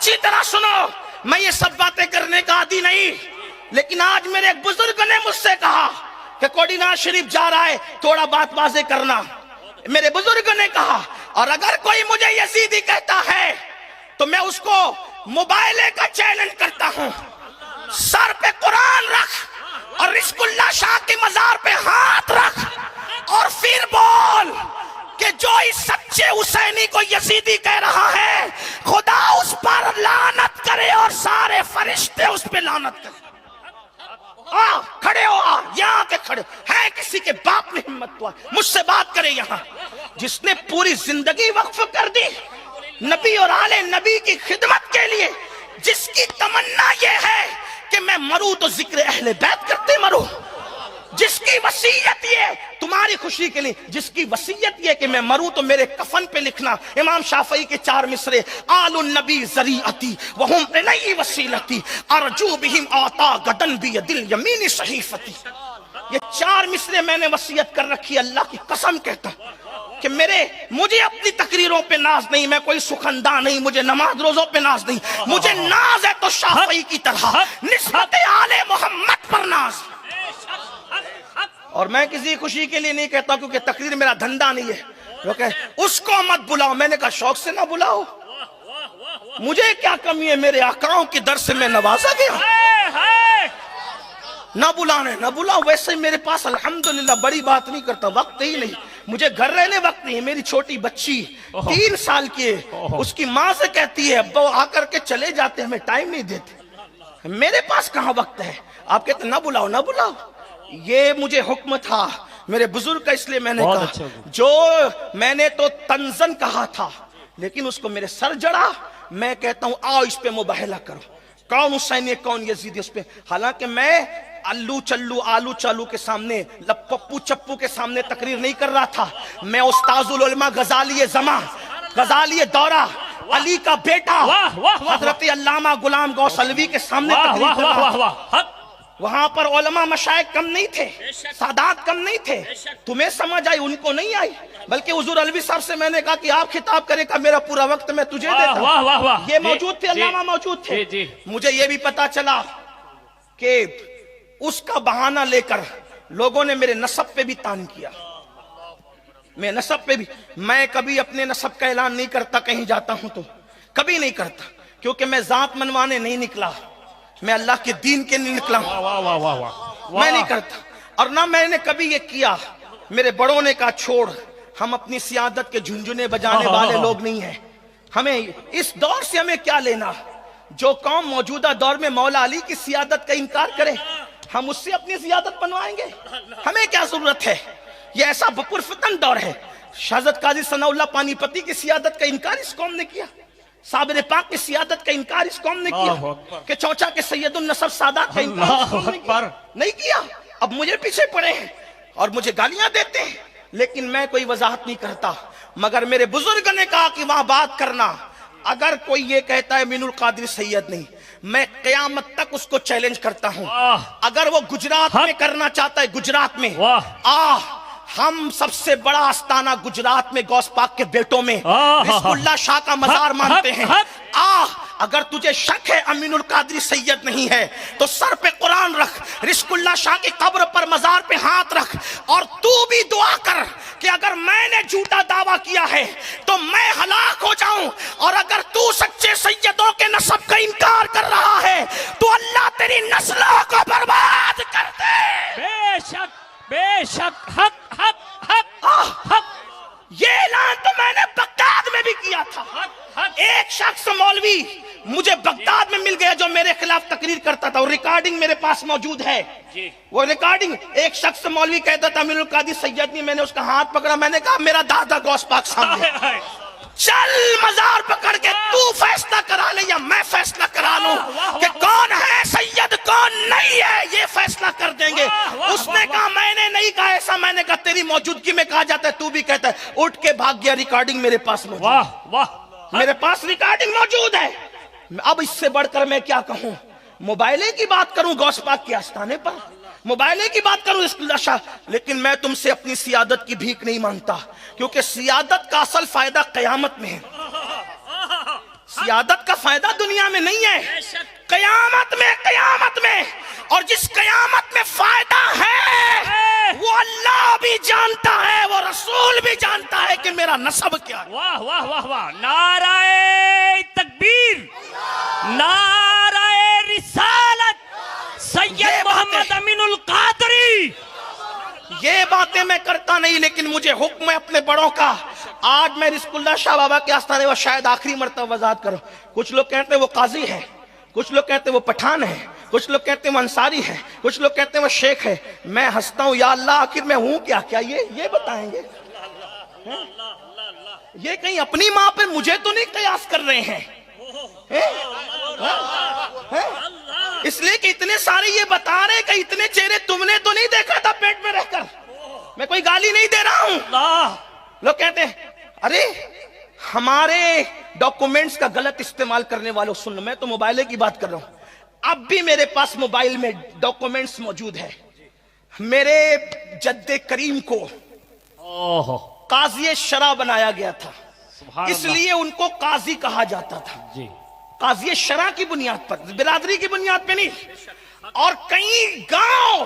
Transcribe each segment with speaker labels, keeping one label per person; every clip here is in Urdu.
Speaker 1: اچھی طرح سنو، میں یہ سب باتیں کرنے کا عادی نہیں، لیکن آج میرے ایک بزرگ نے مجھ سے کہا کہ کوڈینار شریف جا رہا ہے، تھوڑا بات واضح کرنا۔ میرے بزرگ نے کہا اور اگر کوئی مجھے یزیدی کہتا ہے تو میں اس کو موبائلے کا چیلنج کرتا ہوں، سر پہ قرآن رکھ اور رزق اللہ شاہ کی مزار پہ ہاتھ رکھ اور پھر بول کہ جو اس سچے حسینی کو یزیدی کہہ رہا ہے خدا اس پر لعنت کرے اور سارے فرشتے اس پہ لعنت کرے۔ کھڑے ہو، یہاں کے کھڑے ہے، کسی کے باپ نے ہمت تو مجھ سے بات کرے یہاں، جس نے پوری زندگی وقف کر دی نبی اور آل نبی کی خدمت کے لیے، جس کی تمنا یہ ہے کہ میں مروں تو ذکر اہل بیت کرتے مروں، جس کی وصیت یہ تمہاری خوشی کے لیے، جس کی وصیت یہ کہ میں مروں تو میرے کفن پہ لکھنا امام شافعی کے 4 مصرے، آل النبی ذریعتی وہم الی وسیلتی ارجو بہم آتا غدن بید الیمین صحیفتی۔ یہ 4 مصرے میں نے وصیت کر رکھی، اللہ کی قسم کہتا کہ مجھے اپنی تقریروں پہ ناز نہیں، میں کوئی سخندہ نہیں، مجھے نماز روزوں پہ ناز نہیں، مجھے ناز ہے تو شافعی کی طرح نسبت آل محمد پر ناز۔ اور میں کسی خوشی کے لیے نہیں کہتا کیونکہ تقریر میرا دھندا نہیں ہے، کیونکہ اس کو مت بلاؤ، میں نے کہا شوق سے نہ بلاؤ، مجھے کیا کمی ہے، میرے آقاؤں کی در سے میں نوازا گیا، نہ بلانے نہ بلاؤ۔ ویسے میرے پاس الحمدللہ بڑی بات نہیں کرتا، وقت ہی نہیں، مجھے گھر رہنے وقت نہیں ہے۔ میری چھوٹی بچی 3 سال کی ہے، اس کی ماں سے کہتی ہے ابا آ کر کے چلے جاتے، ہمیں ٹائم نہیں دیتے، میرے پاس کہاں وقت ہے۔ آپ کہتے نہ بلاؤ نہ بلاؤ، یہ مجھے حکم تھا میرے بزرگ کا، اس لیے میں نے کہا جو میں نے تو تنزن کہا تھا لیکن اس کو میرے سر جڑا، میں کہتا ہوں آؤ اس پہ مباہلہ کرو، کون حسینی کون یزیدی اس پہ۔ حالانکہ میں الو چلو آلو چالو کے سامنے، پپو چپو کے سامنے تقریر نہیں کر رہا تھا، میں استاذ العلماء غزالی زماں، غزالی دورہ، علی کا بیٹا حضرت علامہ غلام غوث علوی کے سامنے تقریر کر رہا تھا۔ وہاں پر علماء مشائخ کم نہیں تھے، سادات کم نہیں تھے، تمہیں سمجھ آئی ان کو نہیں آئی، بلکہ حضور علوی صاحب سے میں نے کہا کہ آپ خطاب کرے گا، میرا پورا وقت میں تجھے دیتا ہوں۔ یہ موجود تھے، علامہ موجود تھے۔ مجھے یہ بھی پتا چلا کہ اس کا بہانہ لے کر لوگوں نے میرے نسب پہ بھی تان کیا، میں نسب پہ بھی، میں کبھی اپنے نسب کا اعلان نہیں کرتا، کہیں جاتا ہوں تو کبھی نہیں کرتا، کیونکہ میں ذات منوانے نہیں نکلا، میں اللہ کے دین کے نہیں نکلا ہوں، میں نہیں کرتا۔ اور نہ میں نے کبھی یہ کیا، میرے بڑوں نے کہا چھوڑ، ہم اپنی سیادت کے جھنجھنے بجانے والے لوگ نہیں ہیں، ہمیں اس دور سے ہمیں کیا لینا۔ جو قوم موجودہ دور میں مولا علی کی سیادت کا انکار کرے، ہم اس سے اپنی سیادت بنوائیں گے، ہمیں کیا ضرورت ہے۔ یہ ایسا پرفتن دور ہے، حضرت قاضی ثناء اللہ پانی پتی کی سیادت کا انکار اس قوم نے کیا، صابر پاک کی سیادت کا انکار اس قوم نے کیا، کہ چوچا کے سید النصب سادات کا انکار اس قوم نے نہیں کیا۔ اب مجھے پیچھے پڑے ہیں اور مجھے گالیاں دیتے ہیں، لیکن میں کوئی وضاحت نہیں کرتا، مگر میرے بزرگ نے کہا کہ وہاں بات کرنا۔ اگر کوئی یہ کہتا ہے مین القادری سید نہیں، میں قیامت تک اس کو چیلنج کرتا ہوں۔ اگر وہ گجرات میں کرنا چاہتا ہے، گجرات میں ہم سب سے بڑا آستانہ گجرات میں غوث پاک کے بیٹوں میں رزق اللہ شاہ کا مزار مانتے ہیں۔ اگر تجھے شک ہے امین القادری سید نہیں ہے تو سر پہ قرآن رکھ، رزق اللہ شاہ کی قبر پر مزار پہ ہاتھ رکھ، اور تو بھی دعا کر کہ اگر میں نے جھوٹا دعویٰ کیا ہے تو میں ہلاک ہو جاؤں، اور اگر تو سچے سیدوں کے نسب کا انکار کر رہا ہے تو اللہ تیری نسلوں کو برباد کر دے۔
Speaker 2: بے شک بے شک، حق حق حق حق۔
Speaker 1: یہ اعلان تو میں نے بغداد میں بھی کیا تھا۔ ایک شخص مولوی مجھے بغداد میں مل گیا جو میرے خلاف تقریر کرتا تھا، اور ریکارڈنگ میرے پاس موجود ہے۔ وہ ریکارڈنگ، ایک شخص مولوی کہتا تھا امین القادری سید نہیں، میں نے اس کا ہاتھ پکڑا، میں نے کہا میرا دادا غوث پاک سامنے، چل مزار پکڑ کے تو فیصلہ کرا لے یا میں فیصلہ کرا لوں کہ کون ہے سید کون نہیں ہے، یہ فیصلہ کر دیں گے۔ اس نے کہا میں نے نہیں کہا ایسا، میں نے کہا تیری موجودگی میں کہا جاتا ہے، تو بھی کہتا ہے۔ اٹھ کے بھاگ گیا، ریکارڈنگ میرے پاس موجود ہے، میرے پاس ریکارڈنگ موجود ہے۔ اب اس سے بڑھ کر میں کیا کہوں؟ موبائلے کی بات کروں غوث پاک کے آستانے پر، موبائلے کی بات کروں اس لشا، لیکن میں تم سے اپنی سیادت کی بھیک نہیں مانگتا، کیونکہ سیادت کا اصل فائدہ قیامت میں ہے۔ سیادت کا فائدہ دنیا میں نہیں ہے، قیامت میں اور جس قیامت میں فائدہ ہے وہ اللہ بھی جانتا ہے، وہ رسول بھی جانتا ہے کہ میرا نسب کیا ہے۔
Speaker 2: واہ واہ واہ واہ، نعرہ تکبیر، نعرہ رسالت، سید محمد امین القادری۔
Speaker 1: یہ باتیں میں کرتا نہیں، لیکن مجھے حکم ہے اپنے بڑوں کا۔ آج میں رزق اللہ شاہ بابا کے آستانے وہ شاید آخری مرتبہ وضاحت کروں۔ کچھ لوگ کہتے ہیں وہ قاضی ہے، کچھ لوگ کہتے ہیں وہ پٹھان ہے، کچھ لوگ کہتے ہیں وہ انصاری ہے، کچھ لوگ کہتے ہیں وہ شیخ ہے۔ میں ہنستا ہوں، یا اللہ آخر میں ہوں کیا؟ کیا یہ بتائیں گے؟ یہ کہیں اپنی ماں پہ مجھے تو نہیں قیاس کر رہے ہیں؟ اس لیے کہ اتنے سارے یہ بتا رہے کہ اتنے چہرے تم نے تو نہیں دیکھا تھا پیٹ میں رہ کر۔ میں کوئی گالی نہیں دے رہا ہوں۔ لوگ کہتے ہیں ارے ہمارے ڈاکومنٹس کا غلط استعمال کرنے والوں، سن، میں تو موبائل کی بات کر رہا ہوں۔ اب بھی میرے پاس موبائل میں ڈاکومنٹس موجود ہے۔ میرے جد کریم کو قاضی شرع بنایا گیا تھا، اس لیے ان کو قاضی کہا جاتا تھا، قاضی شرع کی بنیاد پر، برادری کی بنیاد پہ نہیں۔ اور کئی گاؤں،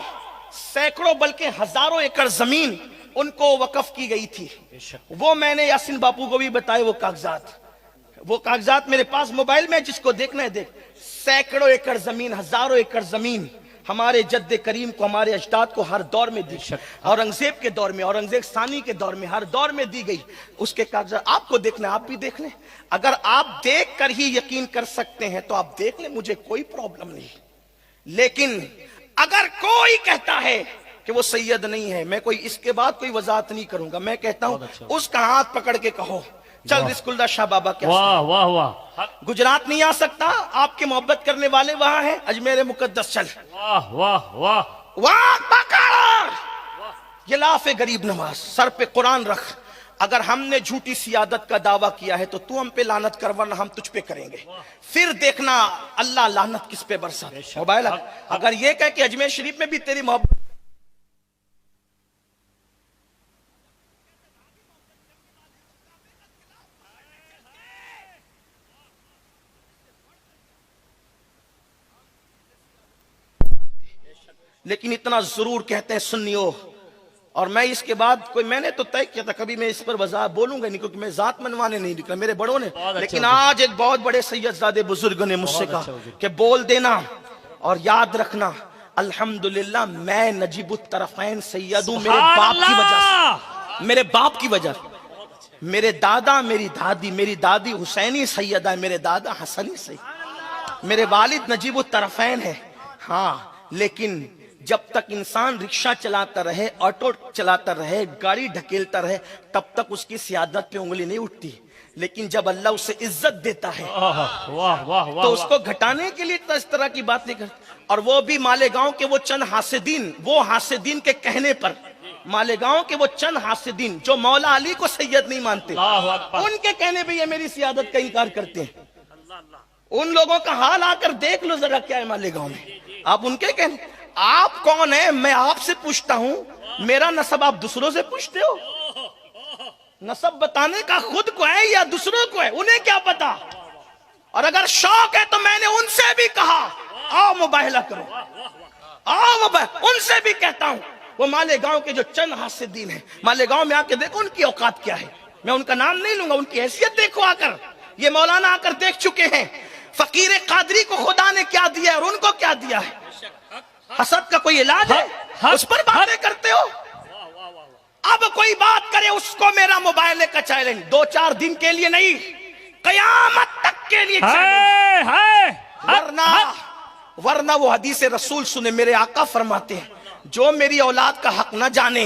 Speaker 1: سینکڑوں بلکہ ہزاروں ایکڑ زمین ان کو وقف کی گئی تھی۔ وہ میں نے یاسین باپو کو بھی بتائے، وہ کاغذات میرے پاس موبائل میں، جس کو دیکھنا ہے دیکھ۔ سینکڑوں ایکڑ زمین، ہزاروں ایکڑ زمین ہمارے جد کریم کو، ہمارے اجداد کو ہر دور میں دی، اورنگزیب کے دور میں، اورنگزیب ثانی کے دور میں، ہر دور میں دی گئی۔ اس کے کاغذات آپ کو دیکھنا ہے، آپ بھی دیکھ لیں۔ اگر آپ دیکھ کر ہی یقین کر سکتے ہیں تو آپ دیکھ لیں، مجھے کوئی پرابلم نہیں۔ لیکن اگر کوئی کہتا ہے کہ وہ سید نہیں ہے، میں کوئی اس کے بعد کوئی وضاحت نہیں کروں گا۔ میں کہتا ہوں اس کا ہاتھ پکڑ کے کہو چل رزق اللہ شاہ بابا کے
Speaker 2: واہ واہ واہ،
Speaker 1: گجرات نہیں آ سکتا، آپ کے محبت کرنے والے وہاں ہیں، اجمیر مقدس چل،
Speaker 2: واہ واہ واہ،
Speaker 1: وہاں پکڑ، یہ لاف غریب نواز، سر پہ قرآن رکھ۔ اگر ہم نے جھوٹی سیادت کا دعویٰ کیا ہے تو ہم پہ لعنت کر، ورنہ ہم تجھ پہ کریں گے، پھر دیکھنا اللہ لعنت کس پہ برسا۔ موبائل اگر یہ کہے کہ اجمیر شریف میں بھی تیری محبت، لیکن اتنا ضرور کہتے ہیں سنیو، اور میں اس کے بعد کوئی، میں نے تو طے کیا تھا کبھی میں اس پر وضاحت بولوں گا نہیں، کیونکہ میں ذات منوانے نہیں نکلا، میرے بڑوں نے، لیکن آج ایک بہت بڑے سید زادے بزرگ نے مجھ سے کہا کہ بول دینا اور یاد رکھنا، الحمدللہ میں نجیب الطرفین سید ہوں، میرے باپ کی وجہ سے، میرے باپ کی وجہ سے۔ میرے دادا، میری دادی حسینی سیدہ ہے، میرے دادا حسنی سید، میرے والد نجیب الطرفین ہے۔ ہاں، لیکن جب تک انسان رکشہ چلاتا رہے، آٹو چلاتا رہے، گاڑی ڈھکیلتا رہے، تب تک اس کی سیادت پہ انگلی نہیں اٹھتی۔ لیکن جب اللہ اسے عزت دیتا ہے تو اس کو گھٹانے کے لیے اس طرح کی بات نہیں کرتا۔ اور وہ بھی مالیگاؤں کے وہ چند حاسدین، وہ حاسدین کے کہنے پر، مالیگاؤں کے وہ چند حاسدین جو مولا علی کو سید نہیں مانتے، ان کے کہنے پہ یہ میری سیادت کا انکار کرتے ہیں۔ ان لوگوں کا حال آ کر دیکھ لو ذرا کیا ہے مالیگاؤں میں۔ آپ ان کے کہنے، آپ کون ہیں؟ میں آپ سے پوچھتا ہوں، میرا نسب آپ دوسروں سے پوچھتے ہو؟ نسب بتانے کا خود کو ہے یا دوسروں کو ہے؟ انہیں کیا پتا؟ اور اگر شوق ہے تو میں نے ان سے بھی کہا آؤ مباہلہ کرو، آؤ ان سے بھی کہتا ہوں، وہ مالیگاؤں کے جو چند حاسدین ہیں، مالیگاؤں میں آ کے دیکھو ان کی اوقات کیا ہے۔ میں ان کا نام نہیں لوں گا، ان کی حیثیت دیکھو آ کر، یہ مولانا آ کر دیکھ چکے ہیں فقیر قادری کو خدا نے کیا دیا ہے اور ان کو کیا دیا ہے۔ حسد کا کوئی علاج ہے؟ اس پر باتیں کرتے ہو۔ اب کوئی بات کرے اس کو میرا موبائل کا چیلنج، 2-4 دن کے لیے نہیں، قیامت تک کے لیے چیلنج۔ ورنہ وہ حدیث رسول سنے، میرے آقا فرماتے ہیں جو میری اولاد کا حق نہ جانے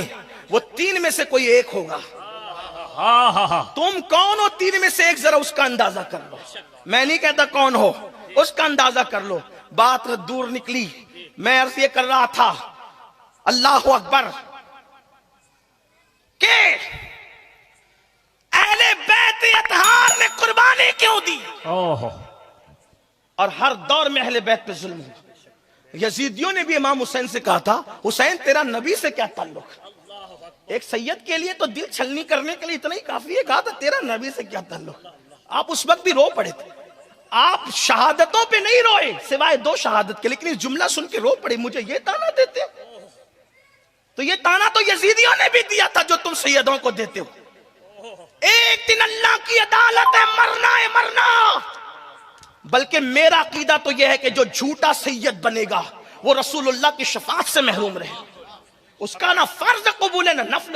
Speaker 1: وہ 3 میں سے کوئی ایک ہوگا۔ تم کون ہو 3 میں سے ایک؟ ذرا اس کا اندازہ کر لو، میں نہیں کہتا کون ہو، اس کا اندازہ کر لو۔ بات دور نکلی، میں عرض یہ کر رہا تھا، اللہ اکبر، کہ اہل بیت اطہار نے قربانی کیوں دی؟ اور ہر دور میں اہل بیت پہ ظلم ہوا۔ یزیدیوں نے بھی امام حسین سے کہا تھا، حسین تیرا نبی سے کیا تعلق؟ ایک سید کے لیے تو دل چھلنی کرنے کے لیے اتنا ہی کافی ہے، کہا تھا تیرا نبی سے کیا تعلق؟ آپ اس وقت بھی رو پڑے تھے، آپ شہادتوں پہ نہیں روئے سوائے 2 شہادت کے، لیکن اس جملہ سن کے رو پڑے، مجھے یہ تانا دیتے ہو؟ تو یہ تانا تو یزیدیوں نے بھی دیا تھا جو تم سیدوں کو دیتے ہو۔ ایک دن اللہ کی عدالت ہے، مرنا ہے مرنا۔ بلکہ میرا عقیدہ تو یہ ہے کہ جو جھوٹا سید بنے گا وہ رسول اللہ کی شفاعت سے محروم رہے، اس کا نہ فرض قبول ہے نہ نفل